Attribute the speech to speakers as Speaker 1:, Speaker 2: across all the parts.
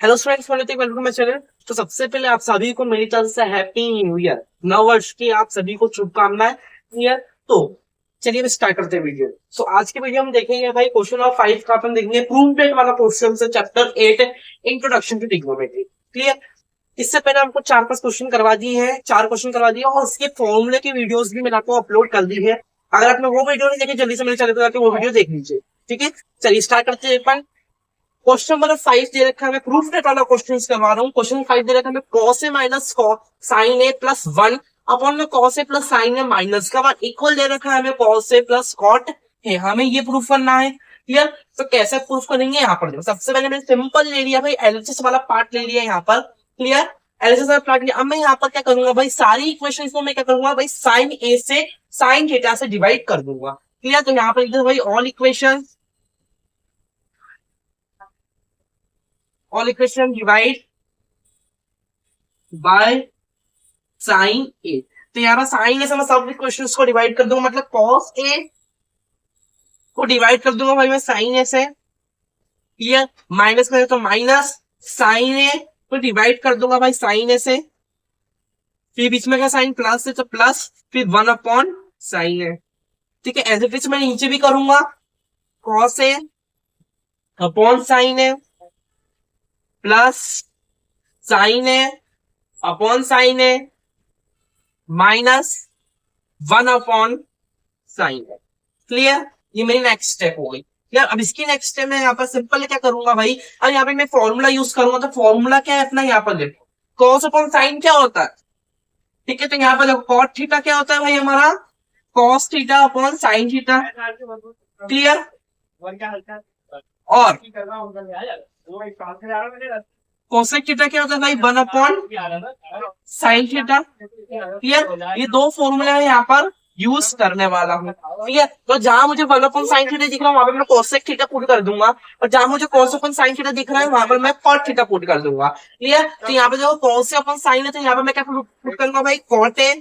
Speaker 1: Hello students, welcome my channel. तो सबसे पहले आप सभी को मेरी तरफ से हैप्पी न्यू ईयर, नव वर्ष की आप सभी को शुभकामनाएं। ईयर तो चलिए स्टार्ट करते हैं वीडियो। तो आज की वीडियो हम देखेंगे भाई क्वेश्चन ऑफ 5 का अपन देखेंगे प्रूवमेंट वाला क्वेश्चन से chapter 8 introduction to trigonometry. Clear. इससे पहले हमको 4-5 क्वेश्चन करवा दिए हैं, 4 क्वेश्चन करवा दिए और उसके फॉर्मूले की वीडियोस भी मैंने आपको अपलोड कर दी है। अगर आपने वो वीडियो नहीं देखी जल्दी से मेरे चैनल पर जाकर वो वीडियो देख लीजिए। ठीक है, चलिए स्टार्ट करते हैं अपन। क्वेश्चन नंबर 5 दे रखा है, मैं प्रूफ नेट वाला क्वेश्चन करवा रहा हूँ। क्वेश्चन 5 दे रखा है, cos A minus sign A plus 1 upon में cos A plus sign A minus का 1 इक्वल दे रखा है हमें कॉस ए प्लस कॉट है। हमें ये प्रूफ करना है। क्लियर। तो कैसे प्रूफ करेंगे, यहाँ पर देखो सबसे पहले मैंने सिंपल ले लिया भाई, एलएचएस वाला पार्ट ले लिया यहाँ पर। क्लियर। एलएचएस वाला पार्ट लिया। अब मैं यहाँ पर क्या करूंगा भाई, सारी इक्वेशन को मैं क्या करूंगा भाई, साइन ए से साइन थीटा से डिवाइड कर दूंगा। क्लियर। तो यहाँ पर भाई all equation divide by sine A. तो यहाँ पर साइन ए से मैं सब इक्वेशन को डिवाइड कर दूंगा, मतलब कॉस ए को डिवाइड कर दूंगा भाई मैं साइन ए से। क्लियर। माइनस करें तो माइनस, साइन ए को डिवाइड कर दूंगा भाई साइन ए से, फिर बीच में क्या साइन प्लस है तो प्लस, फिर 1 अपॉन साइन ए। ठीक है, एज इट इज मैं नीचे भी करूंगा, cos A upon sine A plus sign A upon sine A minus 1 upon sine A. Clear. ये मेरी नेक्स्ट स्टेप हो गई। यार अब इसकी नेक्स्ट स्टेप में यहाँ पर सिंपल क्या करूंगा भाई, अब यहाँ पे मैं फॉर्मूला यूज करूंगा। तो फॉर्मूला क्या है अपना, यहाँ पर देखो कॉस अपॉन साइन क्या होता है। ठीक है, तो यहाँ पर देखो कॉट थीटा क्या होता है भाई हमारा, cos theta upon sine theta. Clear. और कोसेक थीटा क्या होता है भाई, 1 अपॉन साइन थीटा। क्लियर। ये दो फॉर्मूले है यहाँ पर यूज करने वाला हूँ। क्लियर। तो जहां मुझे 1 अपॉन साइन थीटा दिख रहा है वहां पर मैं कोसेक थीटा पुट कर दूंगा, और जहां मुझे कॉस अपॉन साइन थीटा दिख रहा है वहां पर मैं कॉट थीटा पुट कर दूंगा। क्लियर। तो यहाँ पे जो कॉस अपॉन साइन है तो यहाँ पर मैं क्या पुट करूंगा भाई, कॉट ए।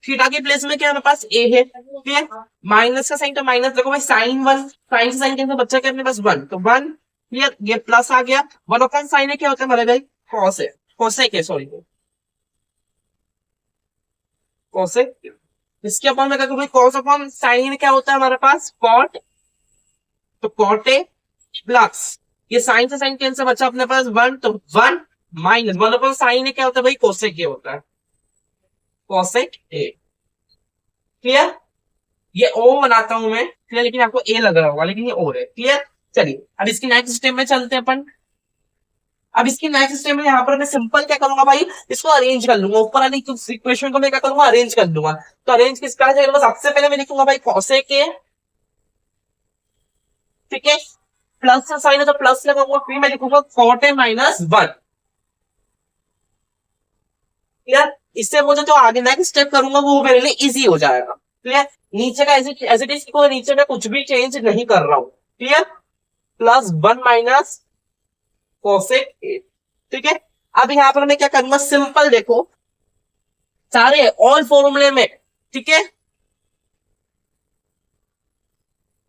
Speaker 1: थीटा के प्लेस में क्या है, मेरे पास ए है। क्लियर। माइनस का साइन तो माइनस, देखो भाई साइन 1, साइन से साइन कैंसिल, बच्चा क्या अपने पास 1, तो 1। क्लियर। ये प्लस आ गया। 1 अपॉन साइन है क्या होता है हमारे भाई, कॉस है, कोसेक है, सॉरी कोसेक। इसके अपॉन में क्या करूं भाई, कॉस अपॉन साइन क्या होता है हमारे पास, कॉट, तो कॉट ए प्लस ये साइन से साइन कैंसिल, बचा अपने पास 1, तो 1 माइनस 1 अपॉन साइन क्या होता है भाई, कोसेक ये होता है, कोसेक ए। क्लियर। ये ओ बनाता हूं मैं। क्लियर। लेकिन आपको ए लग रहा होगा, लेकिन ये ओ है। क्लियर। चलिए अब इसकी नेक्स्ट स्टेप में चलते हैं अपन। अब इसकी नेक्स्ट स्टेप में यहाँ पर मैं सिंपल क्या करूंगा भाई, इसको अरेंज कर लूंगा, ऊपर वाली इक्वेशन को मैं क्या करूंगा, अरेंज कर दूंगा। तो अरेंज किस तरह से, सबसे पहले मैं लिखूंगा भाई कोसेक ए। ठीक है, प्लस का साइन है तो प्लस लगाऊंगा, फिर मैं लिखूंगा कॉट ए माइनस 1। क्लियर। इससे मुझे जो आगे नेक्स्ट स्टेप करूंगा वो मेरे लिए इजी हो जाएगा। क्लियर। नीचे का एज इट इज को नीचे में कुछ भी चेंज नहीं कर रहा हूं। Clear. Plus 1 minus cosec A. ठीक है। अब यहाँ पर मैं क्या करूंगा, सिंपल देखो सारे ऑल फॉर्मूले में, ठीक है,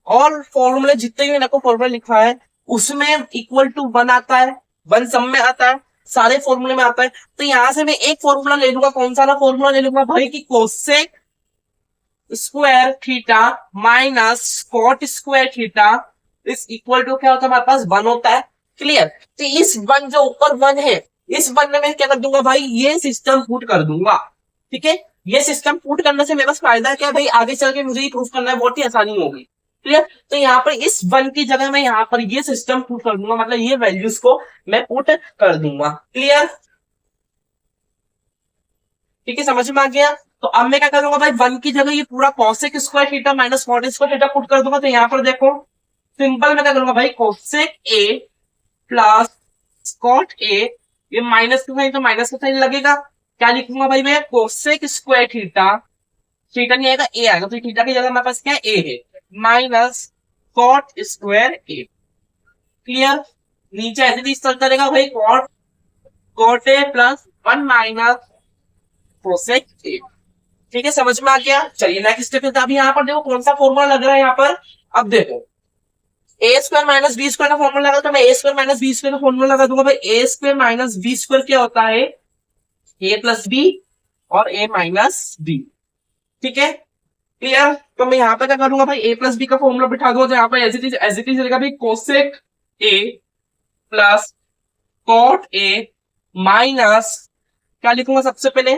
Speaker 1: ऑल फॉर्मूले जितने भी मैंने आपको फॉर्मूला लिखा है उसमें इक्वल टू 1 आता है, 1 सब में आता है, सारे फॉर्मूले में आता है। तो यहां से मैं एक फॉर्मूला ले लूंगा, कौन सा फॉर्मूला ले लूंगा भाई, की cosec square theta minus cot square theta is equal to क्या होता है हमारे पास, 1 होता है। क्लियर। तो इस 1 जो ऊपर 1 है, इस 1 में मैं क्या कर दूंगा भाई, ये सिस्टम पुट कर दूंगा। ठीक है। ये सिस्टम पुट करने से मेरे पास फायदा क्या है भाई, आगे चल के मुझे ये प्रूफ करना है, बहुत ही आसानी होगी। क्लियर। तो यहाँ पर इस 1 की जगह मैं यहाँ पर ये सिस्टम पुट कर दूंगा, मतलब ये वैल्यूज को मैं पुट कर दूंगा। क्लियर। ठीक है, समझ में आ गया। तो अब मैं क्या करूंगा भाई, 1 की जगह ये पूरा cosec square theta minus cot square theta put कर दूंगा। तो यहाँ पर देखो सिंपल मैं क्या करूंगा भाई, cosec A plus cot A, ये माइनस का साइन तो माइनस का साइन लगेगा, क्या लिखूंगा भाई मैं, कोसेक स्क्वायर थीटा, थीटा नहीं आएगा ए आएगा, तो थीटा की जगह मेरे पास क्या ए है, minus cot square A. Clear. नीचे ऐसे भी चलता रहेगा भाई, cot cot A plus 1 minus cosec A. ठीक है, समझ में आ गया। चलिए नेक्स्ट स्टेप पे, अभी यहाँ पर देखो कौन सा फॉर्मूला लग रहा है यहाँ पर। अब देखो ए स्क्वायर माइनस बी स्क्वायर का फॉर्मूला लगा तो मैं ए स्क्वायर माइनस बी स्क्वायर का फॉर्मूला लगा दूंगा भाई। ए स्क्वायर माइनस बी स्क्वायर क्या होता है, ए प्लस बी और ए माइनस बी। ठीक है, क्लियर। तो मैं यहाँ पे क्या करूंगा भाई, ए प्लस बी का फॉर्मूला बिठा दूंगा, तो यहाँ पे एज इट इज रहेगा भाई cosec A plus cot A minus क्या लिखूंगा सबसे पहले,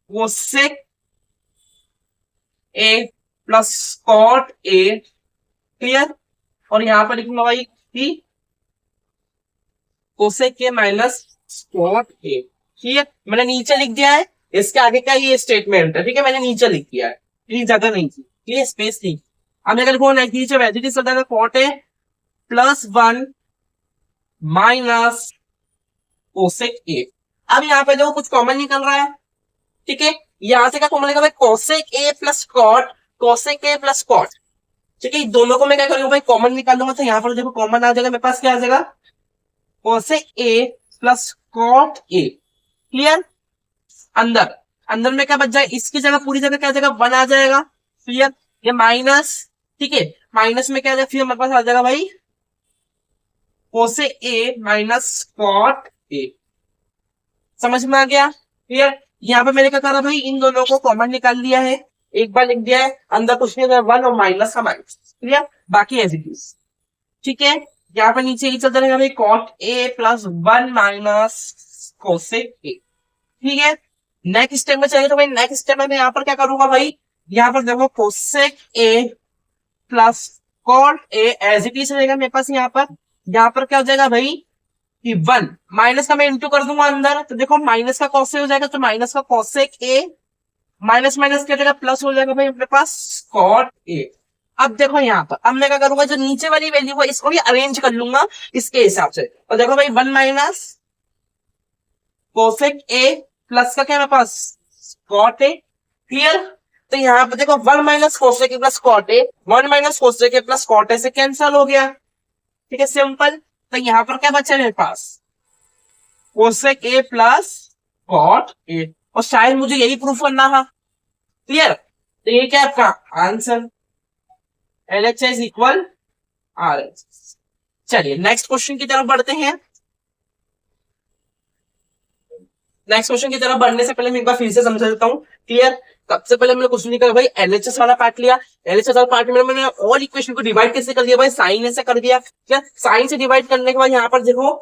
Speaker 1: cosec A plus cot A, clear. और यहां पर लिखूंगा भाई कि cosec A minus cot A, ठीक है। मैंने नीचे लिख दिया है, इसके आगे का ये स्टेटमेंट है, ठीक है, मैंने नीचे लिख दिया है, इतनी जगह नहीं थी, ये स्पेस थी। अब मैं लिखूंगा नीचे वैजिटी सदा cot A plus 1 minus cosec A. अब यहाँ पे देखो कुछ कॉमन निकल रहा है, ठीक है। यहां से क्या कॉमन निकल रहा है, cosec A plus cot, cosec A plus cot, ठीक है। दोनों को मैं क्या करूंगा भाई, कॉमन निकाल दूंगा, तो यहाँ पर देखो कॉमन आ जाएगा, मेरे पास क्या आ जाएगा, cosec A plus cot A, clear. अंदर अंदर में क्या बच जाएगा, इसकी जगह पूरी जगह क्या आ जाएगा, 1 आ जाएगा, क्लियर। ये माइनस, ठीक है, माइनस में क्या आ जाएगा, फिर हमारे पास आ जाएगा भाई cosec A minus cot A. समझ में आ गया, क्लियर। यहाँ पे मैंने क्या करा भाई, इन दोनों को कॉमन निकाल लिया है, एक बार लिख दिया है, अंदर कुछ नहीं है, 1 और माइनस का माइनस, क्लियर, बाकी एज इट इज, ठीक है। यहाँ पे नीचे ये चलता रहेगा भाई cot A plus 1 minus cosec A, ठीक है। नेक्स्ट स्टेप में चाहिए तो भाई नेक्स्ट स्टेप में मैं यहाँ पर क्या करूंगा भाई, यहाँ पर देखो cosec A plus cot A as it is रहेगा मेरे पास। यहाँ पर क्या हो जाएगा भाई कि 1 माइनस का मैं इंटू कर दूंगा अंदर, तो देखो माइनस का कॉस हो जाएगा, तो माइनस का कॉसेक ए माइनस माइनस क्या जाएगा, प्लस हो जाएगा भाई अपने पास कॉट ए। अब देखो यहाँ पर, अब मैं क्या करूंगा, जो नीचे वाली वैल्यू है इसको भी अरेंज कर लूंगा इसके हिसाब से। तो देखो भाई 1 माइनस कोसेक ए प्लस का क्या मेरे पास कॉट ए, क्लियर। तो यहाँ पर देखो 1 minus cosec A plus cot A, 1 minus cosec A plus cot A से कैंसिल हो गया, ठीक है, सिंपल। तो यहाँ पर क्या बचा मेरे पास, cosec A plus cot A, और शायद मुझे यही प्रूफ करना था, क्लियर। तो ये क्या आपका आंसर, LHS इक्वल RH। चलिए नेक्स्ट क्वेश्चन की तरफ बढ़ते हैं। नेक्स्ट क्वेश्चन की तरफ बढ़ने से पहले मैं एक बार फिर से समझा देता हूँ, क्लियर। सबसे पहले मैंने क्वेश्चन निकाला भाई LHS वाला पार्ट लिया, LHS वाला पार्ट में मैंने ऑल इक्वेशन को डिवाइड कैसे कर दिया भाई, साइन ऐसे कर दिया, क्या साइन से डिवाइड करने के बाद यहाँ पर देखो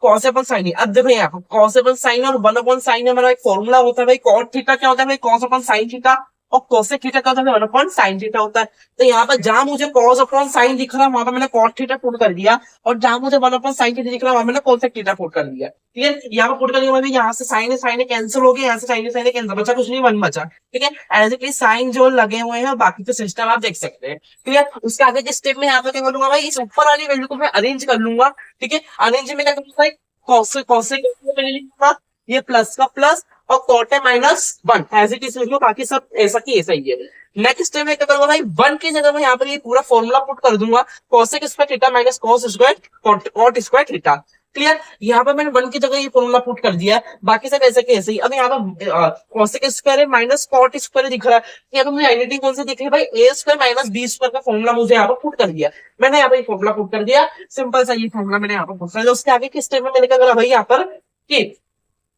Speaker 1: कॉस अपॉन साइन है। अब देखो यहाँ पर कॉस अपॉन साइन और 1 अपॉन साइन हमारा एक फॉर्मूला होता है भाई, कॉट थीटा क्या होता है भाई, कॉस अपॉन साइन थीटा, और कोसेक थीटा क्या होता है, 1 अपॉन साइन थीटा होता है। तो यहाँ पर जहां मुझे कॉस अपॉन साइन दिख रहा है वहां पर मैंने कॉट थीटा पुट कर दिया, और जहां मुझे 1 अपॉन साइन थीटा दिख रहा है वहां मैंने कोसेक थीटा पुट कर दिया, क्लियर। यहाँ पर पुट करने के बाद यहाँ से साइन कैंसिल हो गया, यहाँ से साइन कैंसिल बचा, कुछ नहीं 1 बचा, ठीक है। एज इट इज साइन जो लगे हुए हैं, बाकी तो सिस्टम आप देख सकते हैं, क्लियर। उसके आगे के स्टेप में यहाँ पर क्या करूंगा भाई, इस ऊपर वाली वैल्यू को मैं अरेंज कर लूंगा, ठीक है। अरेंज में क्या करूंगा भाई, कॉसेक मैंने लिखा ये प्लस का प्लस और कॉट है माइनस 1, एज इट इज लिख लो, बाकी सब ऐसा की ऐसा ही है। नेक्स्ट स्टेप में क्या करूंगा भाई, 1 की जगह मैं यहाँ पर ये पूरा फॉर्मूला पुट कर दूंगा, cosec square theta minus cos square cot square theta, clear. यहाँ पर मैंने 1 की जगह ये फॉर्मूला पुट कर दिया, बाकी सब ऐसे के ऐसे ही। अब यहाँ पर कोसेक स्क्वायर है माइनस कॉट स्क्वायर दिख रहा है, यहाँ पर मुझे आइडेंटिटी कौन सी दिख रही है भाई, ए स्क्वायर माइनस बी स्क्वायर का फॉर्मूला मुझे यहाँ पर पुट कर दिया, मैंने यहाँ पर फॉर्मूला पुट कर दिया, सिंपल सा ये फॉर्मूला मैंने यहाँ पर पुट कर दिया। उसके आगे के स्टेप में मैंने क्या करा भाई, यहाँ पर कि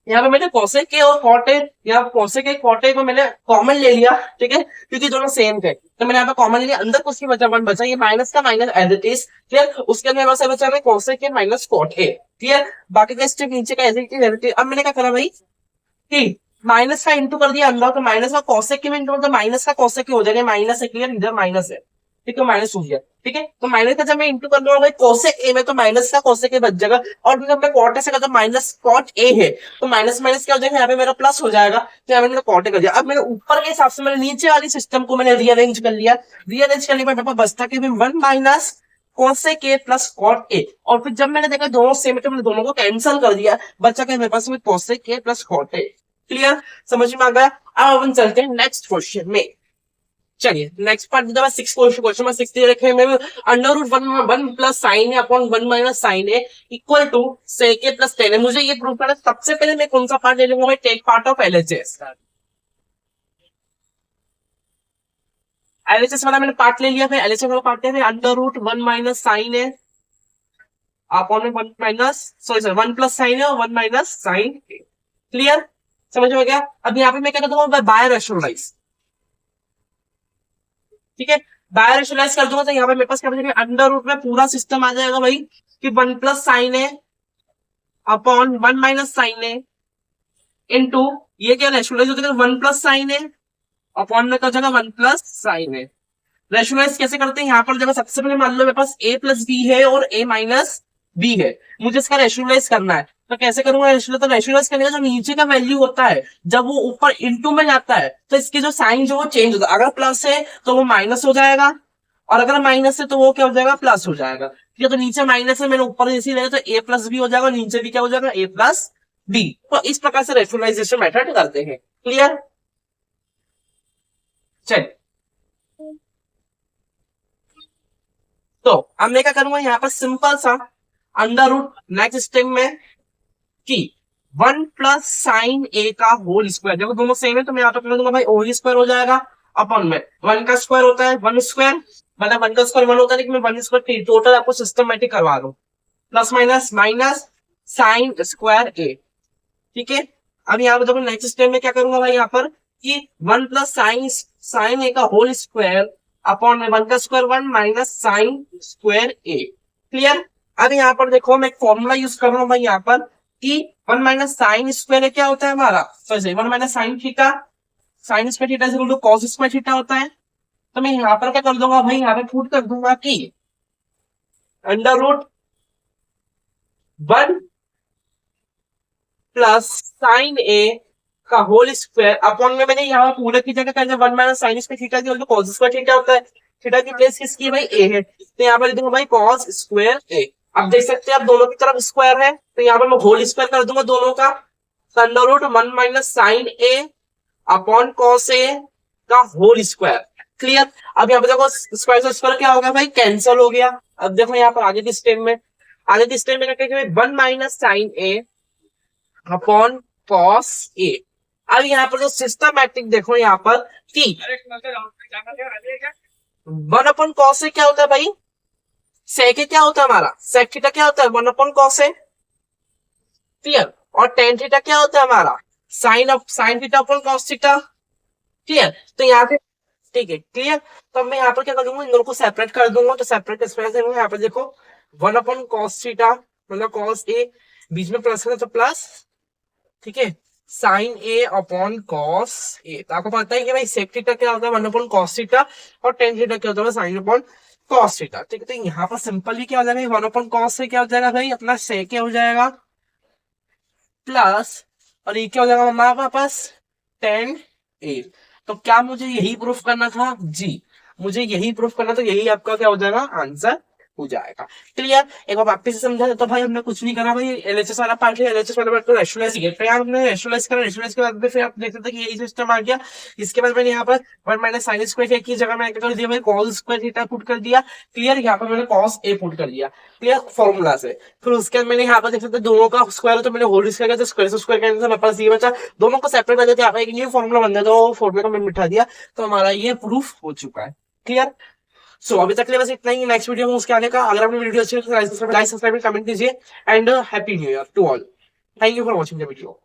Speaker 1: यहाँ पे मैंने कोसेक के और कॉट ए, या कोसेक के कॉट ए को मैंने कॉमन ले लिया, ठीक है, क्योंकि दोनों सेम थे, तो मैंने यहाँ पे कॉमन ले लिया, अंदर कुछ नहीं बचा, 1 बचा, ये माइनस का minus as it is, clear. उसके अंदर बचा बचा है कोसेक के माइनस कॉट ए, क्लियर। बाकी का स्टेप नीचे का एज इट इज। अब मैंने क्या करा भाई कि माइनस का इंटू कर दिया अंदर, तो माइनस का कोसेक के में इंटू, तो माइनस का कोसेक के हो जाएगा, माइनस है, क्लियर, इधर माइनस है, ठीक है, माइनस हो गया, ठीक है। तो माइनस का जब मैं इंटू कर लूंगा भाई कोसेक ए में, तो माइनस का कोसेक ए बच जाएगा, और जब मैं कॉट ए से करता हूं माइनस कॉट ए है, तो माइनस माइनस क्या हो जाएगा, यहाँ पे मेरा प्लस हो जाएगा, तो यहाँ मैंने कॉट ए कर दिया। अब मैंने ऊपर के हिसाब से मैंने नीचे वाली सिस्टम को मैंने रीअरेंज कर लिया, रीअरेंज करने के बाद बचता कि 1 minus cosec A plus cot A, और फिर जब मैंने देखा दोनों सेम है तो मैंने दोनों को कैंसिल कर दिया, बच्चा के मेरे पास में cosec A plus cot A, clear, समझ में आ गया। अब अपन चलते हैं नेक्स्ट क्वेश्चन में। चलिए नेक्स्ट पार्ट दे 6 क्वेश्चन में 6 दे रखे हैं मेरे, अंडर रूट 1 प्लस साइन है अपॉन 1 माइनस साइन है equal to sec A plus 10 है। मुझे ये प्रूव करना, सबसे पहले मैं कौन सा पार्ट ले लूंगा भाई, take part of LHS। LHS वाला मैंने पार्ट ले लिया, फिर एलएचएस वाला पार्ट है अंडर रूट 1 माइनस साइन है अपॉन में 1 माइनस सॉरी 1 प्लस साइन है और 1 माइनस साइन। क्लियर, समझ में गया। अब यहाँ पे मैं क्या करता हूँ, बाय रैशनलाइज, ठीक है, बाय रैशनलाइज कर दूंगा तो यहाँ पे मेरे पास क्या बचेगा, अंडर रूट में पूरा सिस्टम आ जाएगा भाई कि 1 प्लस साइन है अपॉन 1 माइनस साइन है इनटू ये क्या रैशनलाइज हो जाएगा 1 प्लस साइन है अपॉन में क्या हो जाएगा 1 प्लस साइन है। रैशनलाइज कैसे करते हैं, यहाँ पर जब सबसे पहले मान लो मेरे पास a प्लस बी है और a माइनस बी है, मुझे इसका रैशनलाइज करना है तो कैसे करूंगा रैशनलाइज, तो रैशनलाइज करने का जो नीचे का वैल्यू होता है जब वो ऊपर इनटू में जाता है तो इसकी जो साइन जो वो चेंज होता है, अगर प्लस है तो वो माइनस हो जाएगा और अगर माइनस है तो वो क्या हो जाएगा, प्लस हो जाएगा। ठीक है, तो नीचे माइनस है, मैंने ऊपर जैसे लिया तो a प्लस बी हो जाएगा और नीचे भी क्या हो जाएगा, a प्लस बी। तो इस प्रकार से रैशनलाइजेशन मेथड करते हैं। क्लियर, चलिए तो अब मैं क्या करूंगा यहाँ पर सिंपल सा अंडर रूट नेक्स्ट स्टेप में कि 1 प्लस साइन ए का होल स्क्वायर, देखो दोनों सेम है तो मैं यहाँ पर कर दूंगा भाई होल स्क्वायर हो जाएगा अपन में 1 का स्क्वायर होता है 1 स्क्वायर, मतलब 1 का स्क्वायर 1 होता है लेकिन मैं 1 स्क्वायर टोटल आपको सिस्टमेटिक करवा दूं, plus minus minus sine square A. ठीक है, अब यहाँ पर देखो नेक्स्ट स्टेप में क्या करूंगा भाई यहाँ पर कि 1 प्लस साइन ए का होल स्क्वायर अपॉन में 1 का square 1 minus sine square A. Clear, अब यहाँ पर देखो मैं एक फॉर्मूला यूज कर रहा हूँ भाई यहाँ पर कि 1 माइनस साइन स्क्वायर क्या होता है हमारा, sorry 1 minus sine theta, sine square theta equal to cos square theta होता है। तो मैं यहाँ पर क्या कर दूंगा भाई, यहाँ पे पुट कर दूंगा कि अंडर रूट 1 प्लस साइन ए का होल स्क्वायर अपॉन में मैंने यहाँ पूरे की जगह कर 1 माइनस साइन स्क्वायर थीटा की कॉस स्क्वायर थीटा होता है, थीटा की प्लेस किसकी है भाई ए है, तो यहाँ पर लिख दूंगा भाई कॉस स्क्वायर ए। अब देख सकते हैं आप दोनों की तरफ स्क्वायर है तो यहाँ पर मैं होल स्क्वायर कर दूंगा दोनों का, under root 1 minus sign A upon cos A का होल स्क्वायर। क्लियर, अब यहाँ पे देखो स्क्वायर से स्क्वायर क्या हो गया भाई, कैंसिल हो गया। अब देखो यहाँ पर आगे की स्टेप में क्या 1 minus sign A upon cos A. अब यहाँ पर जो सिस्टमैटिक देखो यहाँ पर कि 1 अपॉन कॉस ए क्या होता है भाई, सेक क्या होता है हमारा, सेक थीटा क्या होता है 1 अपॉन कॉस ए। क्लियर, और टेन थीटा क्या होता है हमारा sine theta upon cos theta. Clear, तो यहाँ पे ठीक है क्लियर। तो मैं यहाँ पर क्या कर दूंगा, इन दोनों को सेपरेट कर दूंगा, तो सेपरेट यहाँ पर देखो 1 अपॉन कॉस थीटा मतलब कॉस ए, बीच में प्लस है तो प्लस, ठीक है, sign A upon cos A. तो आपको पता है कि भाई सेक थीटा क्या होता है 1 अपॉन कॉस थीटा और टेन थीटा क्या होता है साइन अपॉन कॉस थीटा। ठीक है, तो यहाँ पर सिंपली क्या हो जाएगा 1 अपॉन कॉस से क्या हो जाएगा भाई अपना सेक क्या हो जाएगा प्लस और ये क्या हो जाएगा हमारे पास टेन ए। तो क्या मुझे यही प्रूफ करना था जी, मुझे यही प्रूफ करना, तो यही आपका क्या हो जाएगा आंसर हो जाएगा। क्लियर, एक बार वापस से समझा तो भाई हमने कुछ नहीं करा भाई, एलएचएस वाला पार्ट है, एलएचएस वाला पार्ट को रैशनलाइज किया, फिर हमने रैशनलाइज करा, रैशनलाइज के बाद फिर आप देख सकते हैं कि यही सिस्टम आ गया। इसके बाद मैंने यहाँ पर 1 माइनस साइन स्क्वायर की जगह मैंने क्या कर दिया भाई कॉस स्क्वायर थीटा पुट कर दिया। क्लियर, यहाँ पर मैंने कॉस ए पुट कर दिया, क्लियर फॉर्मूला से। फिर उसके बाद मैंने यहाँ पर देख सकते हैं दोनों का स्क्वायर तो मैंने होल स्क्वायर किया, स्क्वायर से स्क्वायर करने से मेरे पास ये बचा, दोनों को सेपरेट कर देते हैं एक न्यू फॉर्मूला बन जाता है, तो फॉर्मूला को मैंने मिटा दिया, तो हमारा ये प्रूफ हो चुका है। क्लियर, सो अभी तक के लिए बस इतना ही, नेक्स्ट वीडियो में उसके आने का। अगर आपने वीडियो अच्छी लगी तो लाइक सब्सक्राइब कमेंट कीजिए and happy new year to all. Thank you for watching the video.